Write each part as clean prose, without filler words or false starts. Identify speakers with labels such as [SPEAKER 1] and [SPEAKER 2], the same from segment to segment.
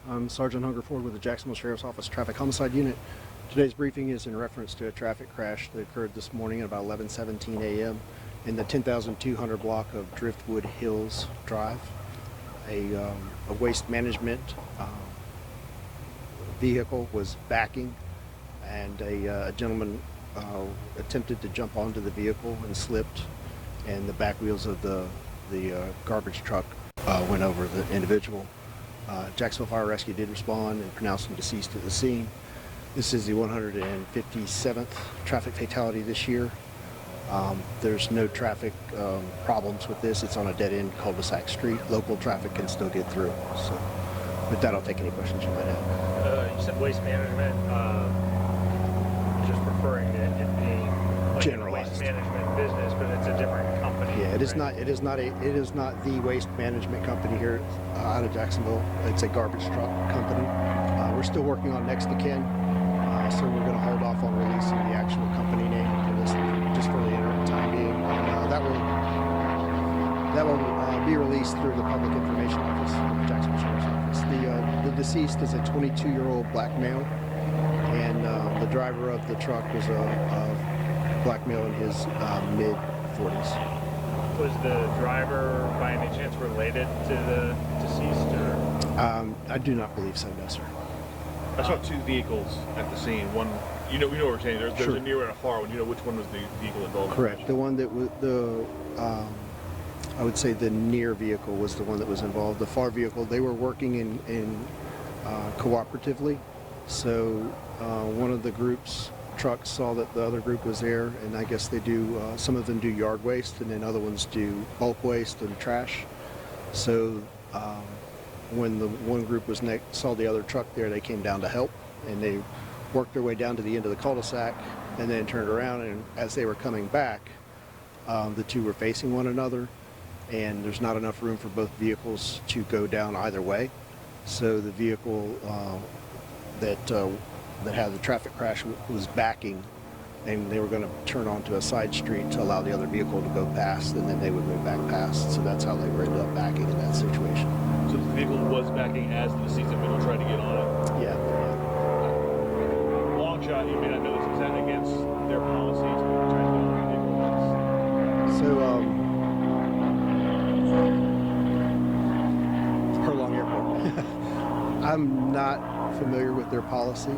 [SPEAKER 1] I'm Sergeant Hungerford with the Jacksonville Sheriff's Office Traffic Homicide Unit. Today's briefing is in reference to a traffic crash that occurred this morning at about 11:17 a.m. in the 10,200 block of Driftwood Hills Drive. A waste management vehicle was backing, and a gentleman attempted to jump onto the vehicle and slipped, and the back wheels of the garbage truck went over the individual. Jacksonville Fire Rescue did respond and pronounced him deceased at the scene. This is the 157th traffic fatality this year. There's no traffic problems with this. It's on a dead-end cul-de-sac street. Local traffic can still get through. So with that, I'll take any questions you might have.
[SPEAKER 2] You said waste management, just referring to it being like a waste management business, but it's a different company.
[SPEAKER 1] Yeah, it is
[SPEAKER 2] right?
[SPEAKER 1] not. It is not the waste management company here out of Jacksonville. It's a garbage truck company. We're still working on next of kin, so we're going to hold off on releasing the actual company name for this, just for the interim time being. That will be released through the Public Information Office, the Jacksonville Sheriff's Office. The deceased is a 22-year-old black male, and the driver of the truck was a black male in his mid-40s.
[SPEAKER 2] Was the driver by any chance related to the deceased? Or?
[SPEAKER 1] I do not believe so, no, sir.
[SPEAKER 3] I saw two vehicles at the scene. One, we know what we're saying. There's
[SPEAKER 1] Sure.
[SPEAKER 3] a near and a far one. You know which one was the vehicle involved?
[SPEAKER 1] Correct. The one that was I would say the near vehicle was the one that was involved. The far vehicle, they were working in cooperatively. So one of the group's trucks saw that the other group was there, and I guess they do, some of them do yard waste, and then other ones do bulk waste and trash. So when the one group was saw the other truck there, they came down to help, and they worked their way down to the end of the cul-de-sac, and then turned around, and as they were coming back, the two were facing one another, and there's not enough room for both vehicles to go down either way. So the vehicle that had the traffic crash was backing, and they were going to turn onto a side street to allow the other vehicle to go past, and then they would move back past. So that's how they ended up backing in that situation.
[SPEAKER 3] So the vehicle was backing as the deceased individual tried to get on it?
[SPEAKER 1] Yeah.
[SPEAKER 3] Long shot, you may not know this. Is that against their policies to try to get on the vehicle?
[SPEAKER 1] So, Furlong Airport. I'm not familiar with their policy.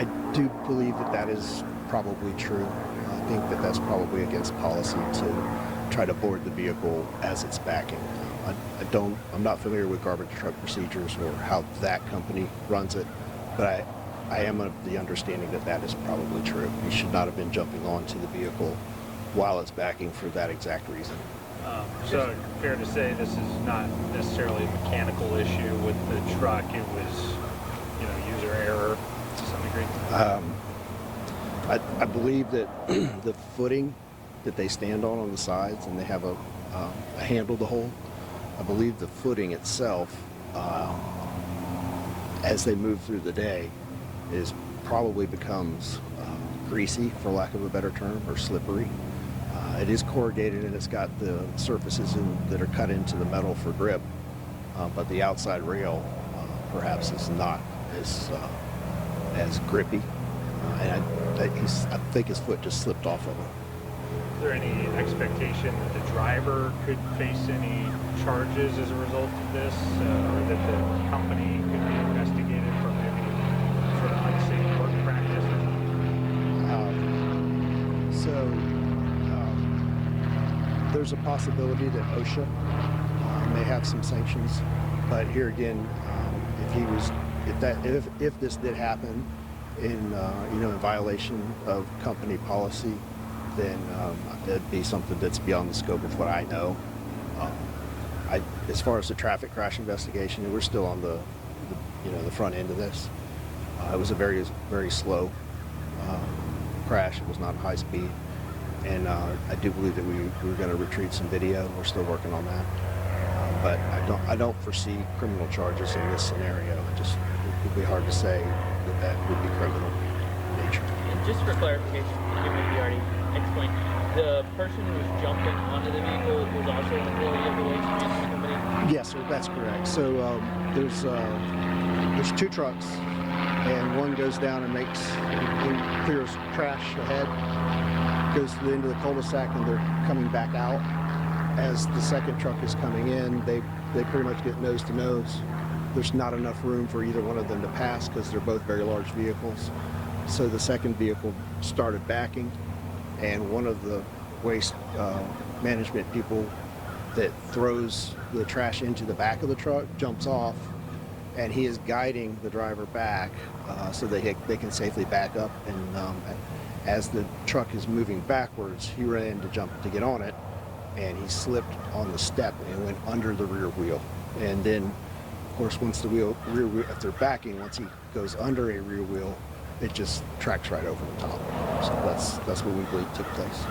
[SPEAKER 1] I do believe that is probably true. I think that that's probably against policy to try to board the vehicle as it's backing. I'm not familiar with garbage truck procedures or how that company runs it, but I am of the understanding that that is probably true. You should not have been jumping onto the vehicle while it's backing for that exact reason.
[SPEAKER 2] So fair to say this is not necessarily a mechanical issue with the truck. It was, user error to some degree.
[SPEAKER 1] I believe that the footing that they stand on the sides, and they have a handle to hold. I believe the footing itself, as they move through the day, probably becomes greasy, for lack of a better term, or slippery. It is corrugated, and it's got the surfaces that are cut into the metal for grip, but the outside rail perhaps is not as grippy, and I think his foot just slipped off of it.
[SPEAKER 2] Is there any expectation that the driver could face any charges as a result of this, or that the company could be investigated for maybe sort of unsafe work practice?
[SPEAKER 1] There's a possibility that OSHA may have some sanctions, but here again, if this did happen in violation of company policy, then that'd be something that's beyond the scope of what I know. As far as the traffic crash investigation, we're still on the front end of this. It was a very, very slow crash. It was not high speed, and I do believe that we were going to retrieve some video. We're still working on that, but I don't foresee criminal charges in this scenario. It would be hard to say that would be criminal in nature.
[SPEAKER 4] And just for clarification, given you already explain. The person who was jumping onto the vehicle was also an employee of the waste management company?
[SPEAKER 1] Yes, sir, that's correct. So there's two trucks, and one goes down and clears trash ahead, goes to the end of the cul-de-sac, and they're coming back out. As the second truck is coming in, they pretty much get nose to nose. There's not enough room for either one of them to pass because they're both very large vehicles. So the second vehicle started backing, and one of the waste management people that throws the trash into the back of the truck jumps off, and he is guiding the driver back so they can safely back up. And as the truck is moving backwards, he ran to jump to get on it, and he slipped on the step and went under the rear wheel. And then, of course, once the rear wheel, if they're backing, once he goes under a rear wheel, it just tracks right over the top. So that's what we believe took place.